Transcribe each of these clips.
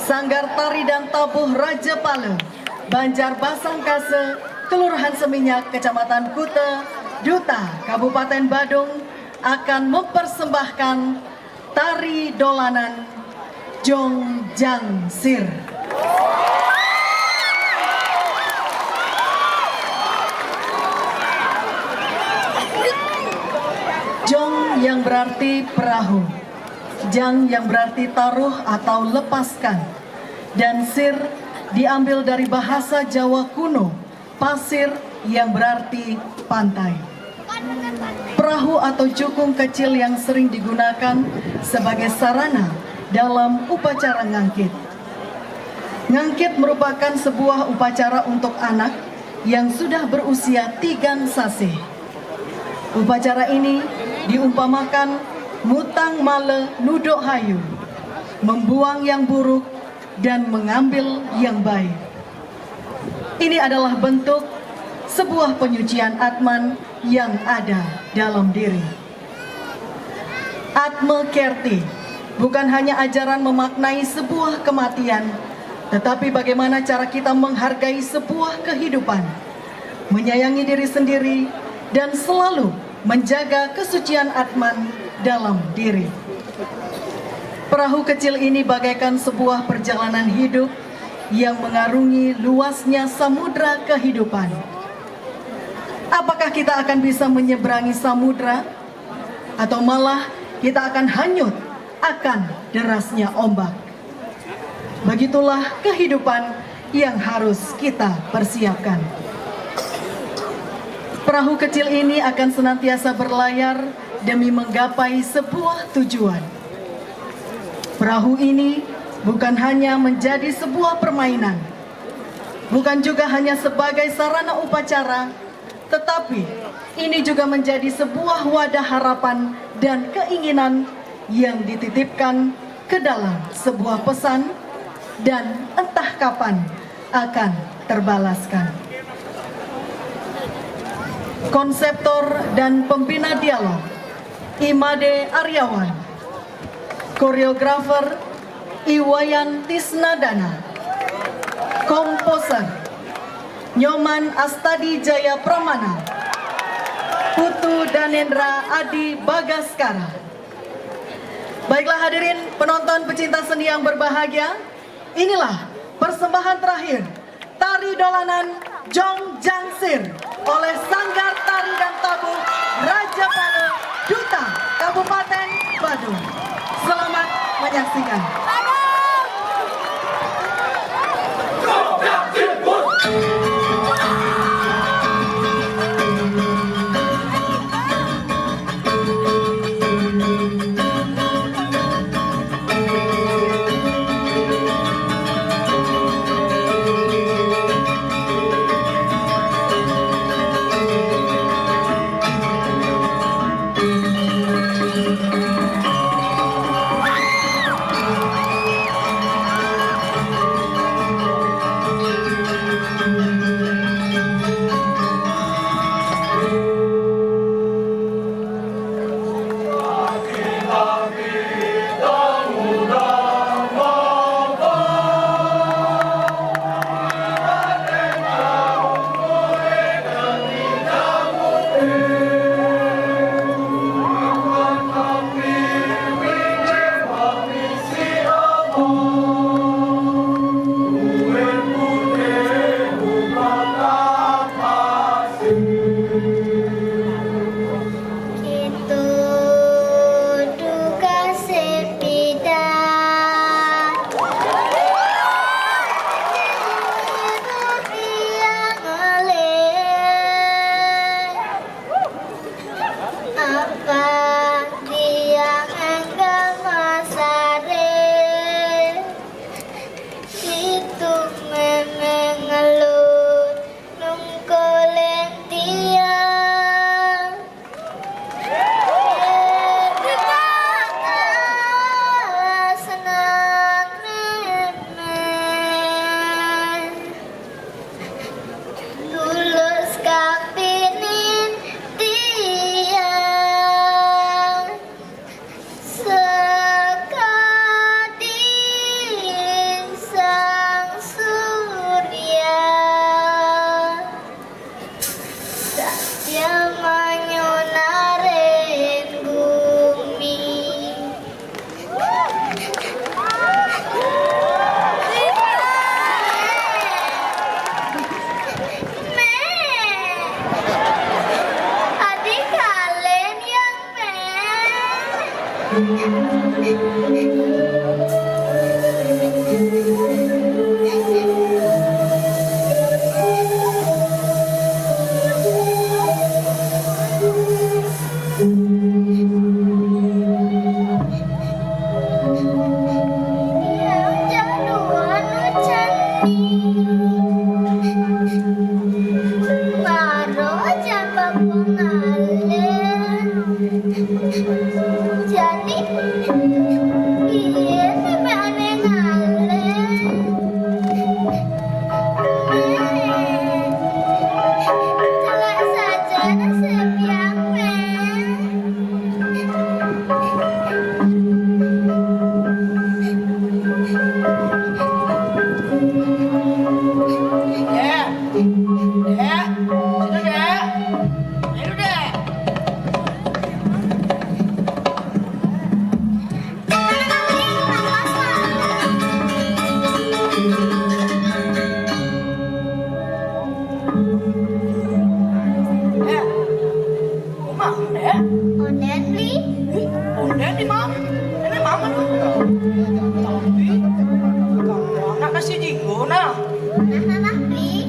Sanggar Tari dan Tabuh Raja Pale, Banjar Basangkase, Kelurahan Seminyak, Kecamatan Kute, Duta, Kabupaten Badung akan mempersembahkan tari dolanan Jongjang Sir. Jong yang berarti perahu, jang yang berarti taruh atau lepaskan, dan sir diambil dari bahasa Jawa kuno, pasir yang berarti pantai. Perahu atau jukung kecil yang sering digunakan sebagai sarana dalam upacara ngangkit. Ngangkit merupakan sebuah upacara untuk anak yang sudah berusia 3 sase. Upacara ini diumpamakan mutang male nudok hayu, membuang yang buruk dan mengambil yang baik. Ini adalah bentuk sebuah penyucian atman yang ada dalam diri. Atme Kerti bukan hanya ajaran memaknai sebuah kematian, tetapi bagaimana cara kita menghargai sebuah kehidupan, menyayangi diri sendiri, dan selalu menjaga kesucian atman dalam diri. Perahu kecil ini bagaikan sebuah perjalanan hidup yang mengarungi luasnya samudra kehidupan. Apakah kita akan bisa menyeberangi samudra, atau malah kita akan hanyut akan derasnya ombak? Begitulah kehidupan yang harus kita persiapkan. Perahu kecil ini akan senantiasa berlayar demi menggapai sebuah tujuan. Perahu ini bukan hanya menjadi sebuah permainan, bukan juga hanya sebagai sarana upacara, tetapi ini juga menjadi sebuah wadah harapan dan keinginan yang dititipkan ke dalam sebuah pesan dan entah kapan akan terbalaskan. Konseptor dan pembina dialog Imade Aryawan, koreografer Iwayan Tisnadana, komposer Nyoman Astadi Jaya Pramana, Putu Danendra Adi Bagaskara. Baiklah hadirin penonton pecinta seni yang berbahagia, inilah persembahan terakhir tari dolanan Jongjang Sir oleh Sanggar Tari dan Tabuh Raja Pale, Duta, Kabupaten Badung. Selamat menyaksikan. Nah, Bi.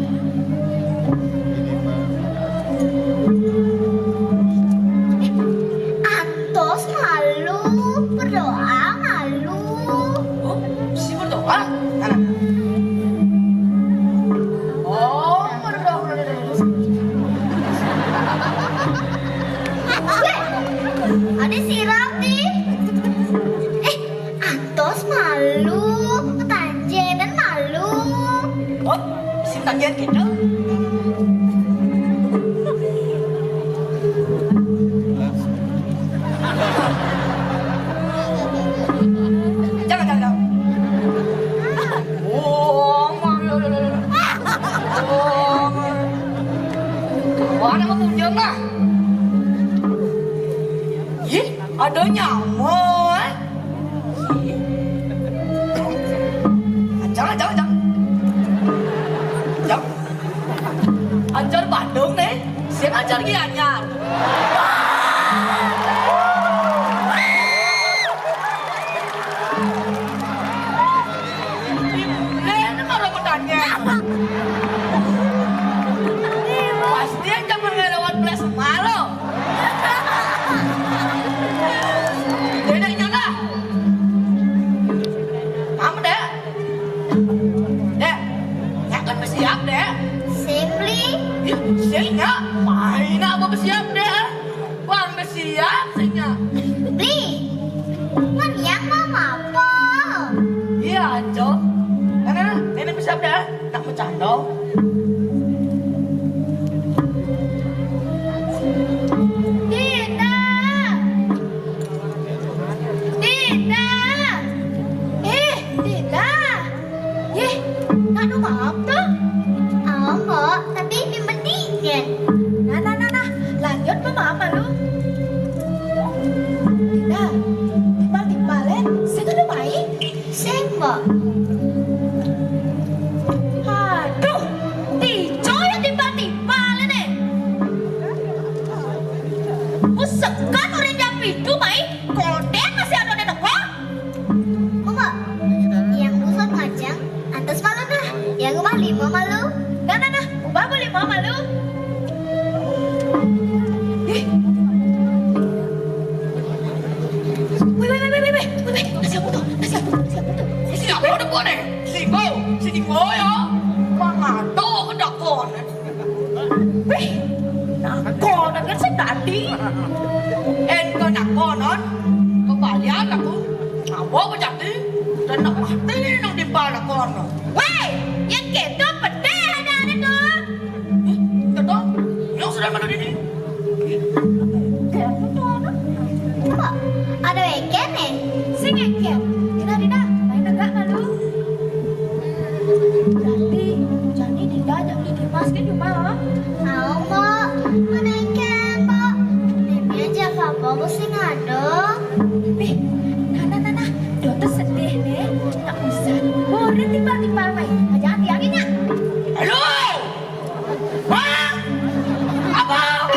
Antos malu, berdoa malu. Oh, si berdoa? Mana? Oh, berdoa. Ada sirap nih. Antos malu, Tanjenan malu. Oh, si tangian kita. Jangan. Oh, wah, nama punya lah. Ih, ada nyamuk. Jangan. Anjar Bandung nih, siap anjar lagi anyar. Ini malah bertanya. Pasti aja mengelewat belas malu. Dedeknya lah. Kamu dek. Dek, akan bersiap dek. Simply. Sehingga main apa bersiap deh? Bang bersiap sehingga. Bli. Man yang mama apa? Iya, Jo. Nenek bersiap deh. Nak bercanda. Dinda. Dinda. Nak nu maaf tuh? Mbak, tapi memang dingin. Nah, lanjut mama malu. Dinda, timbal-timbalin, saya kan udah baik. Mbak. Aduh, Tico yang timbal-timbalin nih. Usekan orang jam itu, Mai. Koden masih ada nenek kok. Mbak, yang usah ngajang, antas malu dah. Yang rumah 5 malu. Nah, ubah boleh mama malu. Wih, nasi apa tuh? Siapa udah boleh? Singgo ya. Mangado kedakon. Wih, nakonan kan saya tadi. Ke nakonan. Kembalian aku. Apa berjati? Dan nak mati nang dimbal nakonan. Wih, yang gitu pedih ada tuh. Kata, yang sudah mana ini? Mbak, ada weekend nih. Sing ngeket. Dina, main enggak malu? Jadi Dina ajak di Dimas ke rumah. Mau Mbak, mana weekend Mbak? Ini aja papa mesti ngadong. Wih, nah. Dokter sedih nih. Tak usah. Boleh timbal-timbal main. Aja hati-hatinya. Halo! Bang! Abang!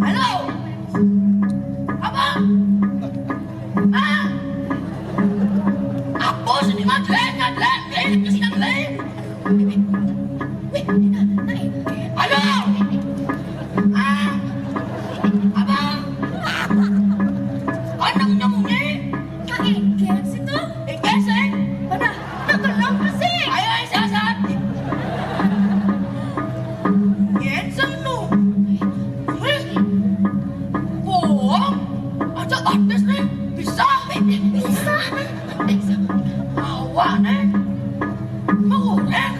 Halo! Abang! Ah! Apa sih ni ngadlen? Ini kesinang lain. Wih, Dina, naik. Halo! Ah! Abang! Anak nyamuknya? Ngeket situ. Gesek! Mana? Tak kelong pusing. Ayo, siasat! Gesek nu! Wih! Bohong! Ajak artis nih! Bisa! Bisa. Awak nih! Mau orang!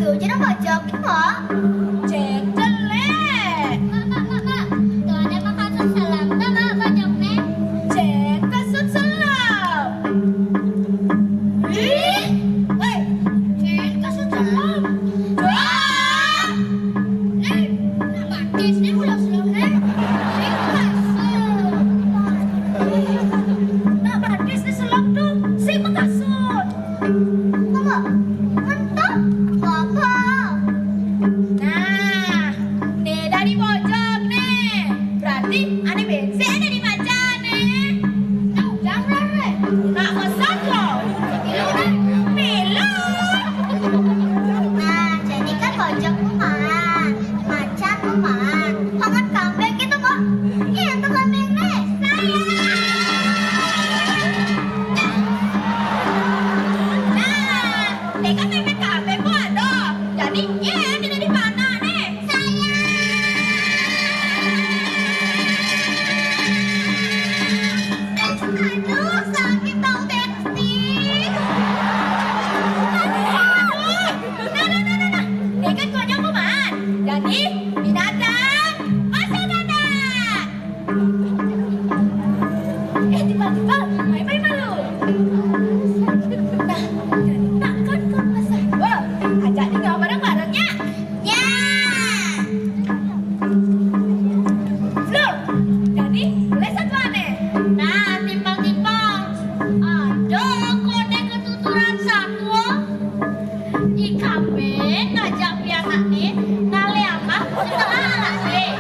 Tuh, jadi pojok, Mak. Cek jelek. Mak. Tuh ada makan salam, Mak, pojoknya. Cek kasut selam. Ih, weh, cek kasut salam. Wah, nak batis ni udah selam ni. Cek kasut. Nak batis di selam tuh, si makasut. Mama, mantap. Apa? Nah, nih dari pojok nih. Berarti ane bensin ada di macan nih. Nah, jangan deh. Nak pesan kau. Pilu. Nah, jadi kan pojok kuman, macan kuman, hangat kambing gitu, Mak. Iya, itu kambing nih. Nah, nih kan mepet kafe gua ada. Jadi, ya tidak di mana nih. Aduh, sakit tau Besti. Nah. Nih kan pojok kuman. Jadi, binatang masuk kandang. Tiba-tiba, main malu. Nah, jadi takkan kau masak. Wah, ajak tinggal bareng-barengnya. Ya. Flo, jadi boleh satu aneh. Nah, timbang-timbang. Aduh, kode ketuturan satu. Kambing ngajak pianak nih, nale apa? Setengah anak nih.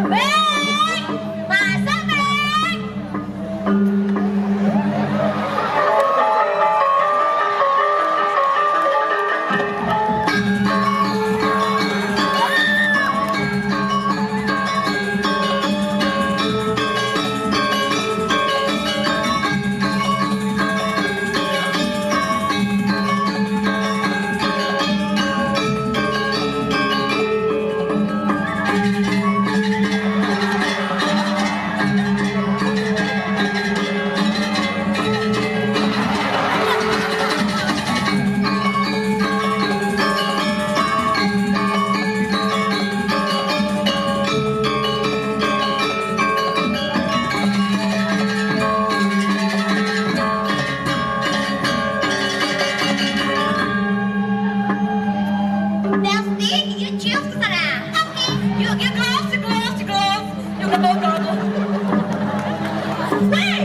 Beng, masak beng. Besti, you cium ke sana. Oke. Yuk, get close. Yuk, go. Hei,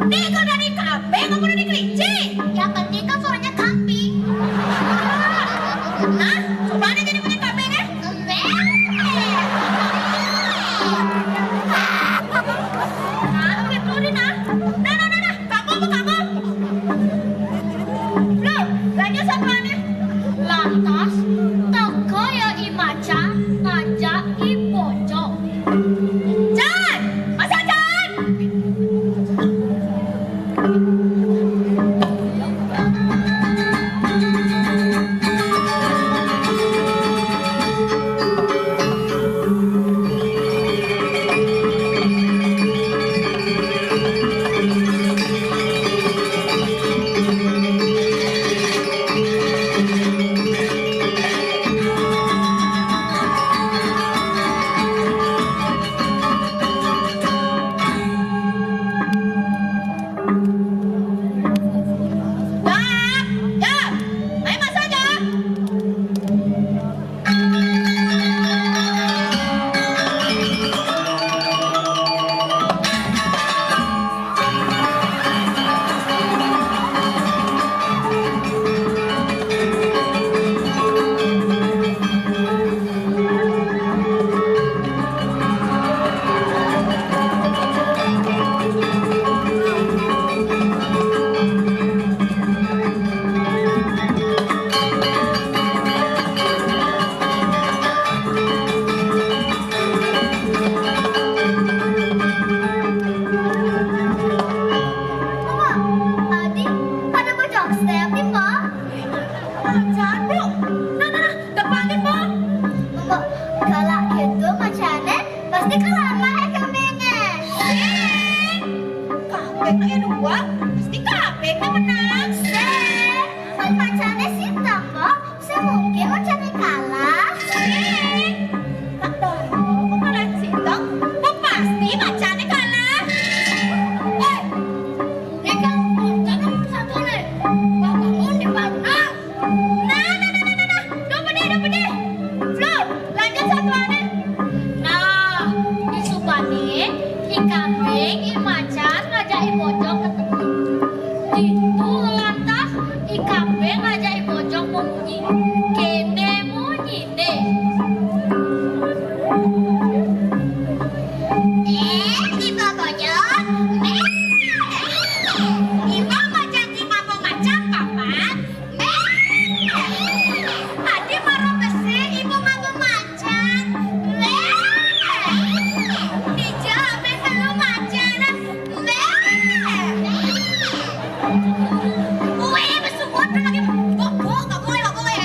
nih kau dari kambing apa dari kelinci? Yang penting kan suaranya kambing. Hah? Coba deh jadi punya kambing ya? Nah, gitu deh nah. Nah. Kamu. Loh, lanjut satu aneh. Lantas, teko ya imaca ngajak i pojok. Jan, masa Jan? Jan, ayo masa Jan? Kayaknya dua, pasti kabeh menang. Kan pacarnya Sinta kok. ngajak bojong mau bunyi. Kene bunyi deh. Tiba bojong. Ibu mau janji kamu macam papan. Tadi marah besi, ibu mau macan. Dijamin belum macan. Weh, besukut lagi. Bok, gak boleh, gak boleh.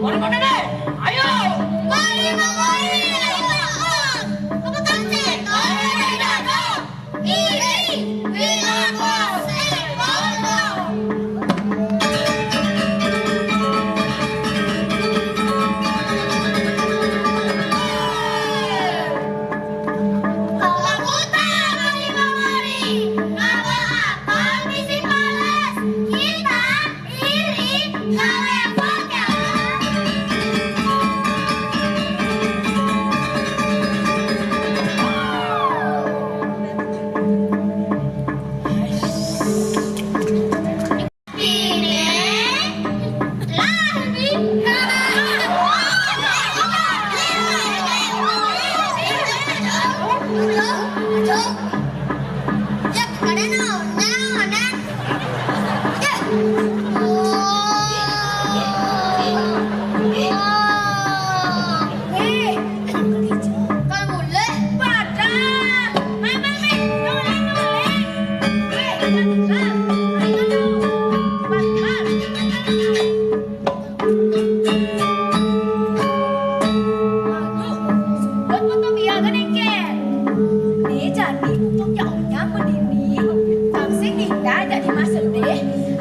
Mana deh? Ayo. Mari memori Lampung. Kebetulan seekor dari dago. Iri, wilago, sekondo. Kalau buta mari memori, naga akan misi balas. Kita iri, gawe pokok.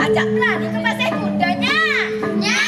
Ajak pelani ke pasir kudanya. Ya.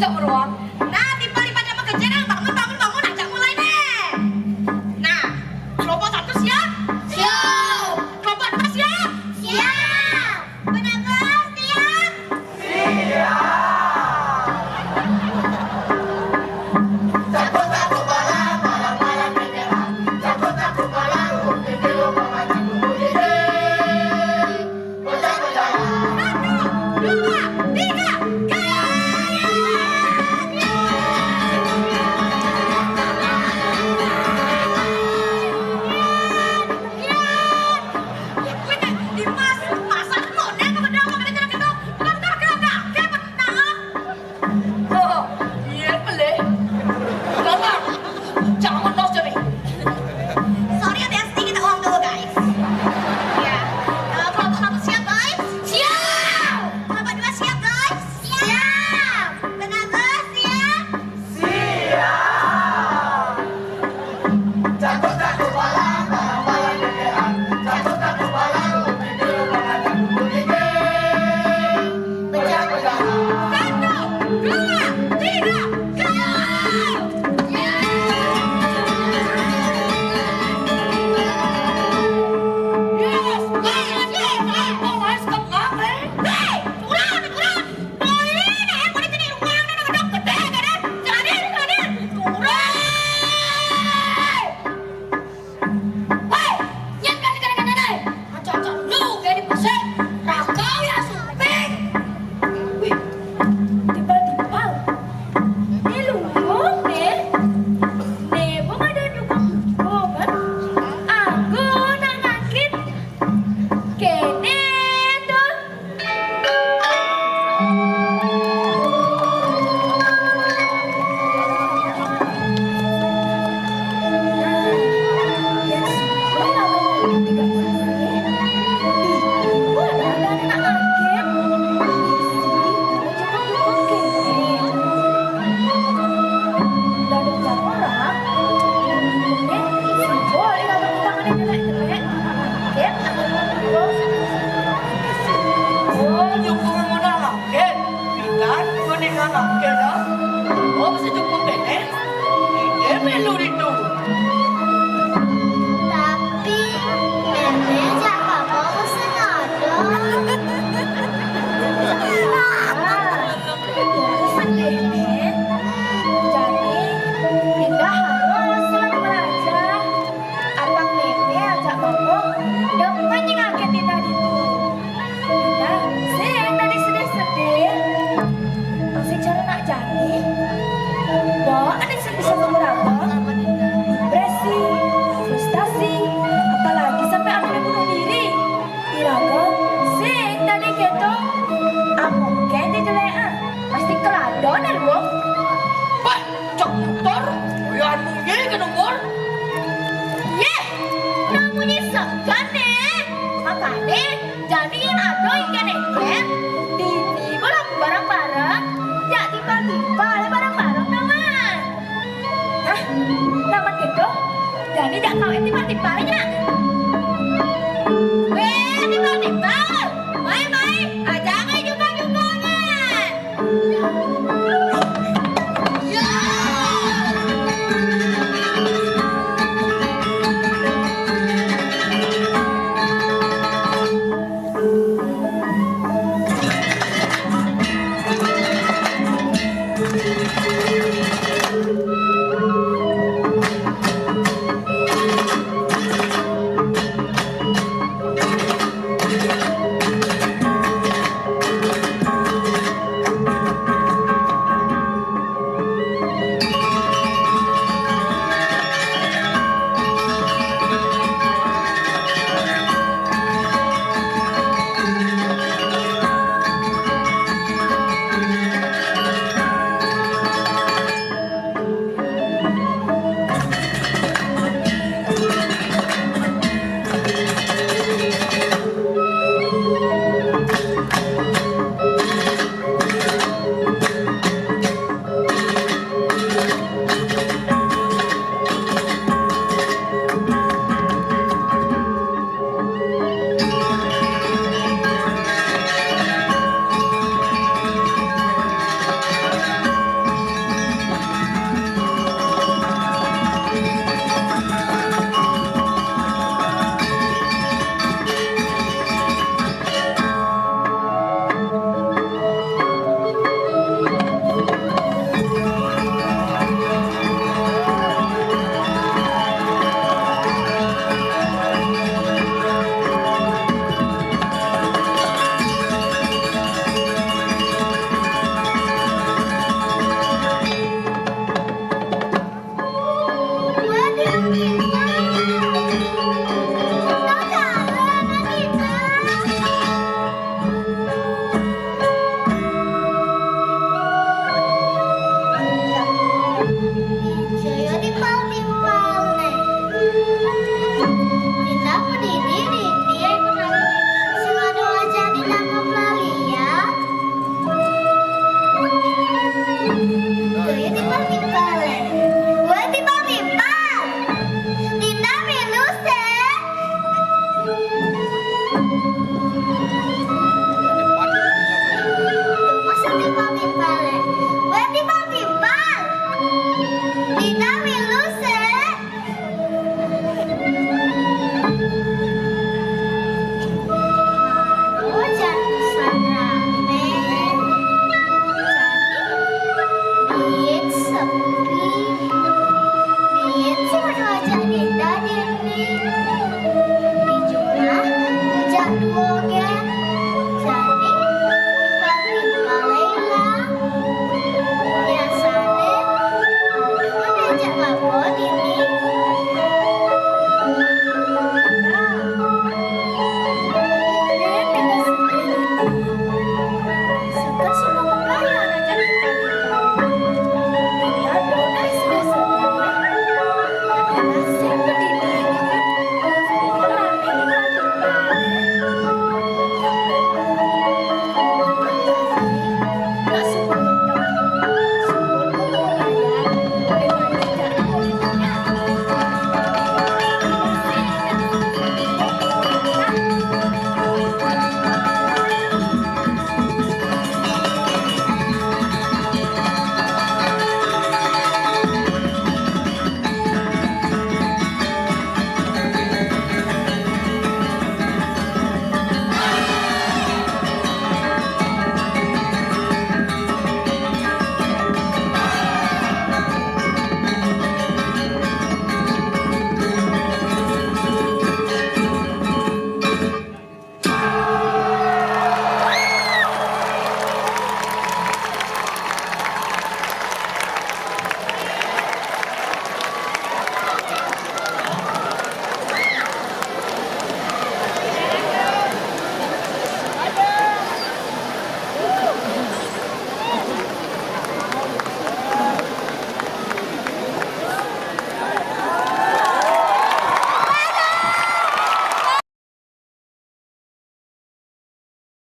ajak beruang. Nah, tiba-tiba pada kejenang bangun ajak mulai deh. Nah, kelompok 1 siap? Siap. Kelompok 2 siap? Siap. Penanggung siap? Oh, iya boleh. Dengar, jangan nos jadi. Sorry ada yang sedikit uang dulu guys. Ya, kelompok 1 siap guys? Siap. Kelompok 2 siap guys? Siap. Penanggung siap? Tiba-tiba, ini lumpuh nih. Nih, bunga dan dukung kan? Aku nangakit. Kene tuh. Oh, cukup menang angket. Ikan, meninggal angket dah. Oh, bisa cukup bene. Ini melu itu. Tapi nenek jangan bawa senada. Apalagi sampai akhirnya bunuh diri. Iraga, sing tadi keto, among kende jelea, pasti keladonan wong. Pak, cok motor. Biar mungkin ke nomor. Ye, namanya segan nih. Makanya jadiin adoy keneket. Dini bolak barang-barang, ya tiba-tiba ada barang-barang naman. Nah, naman gitu, jadi tidak tahu tiba-tibanya.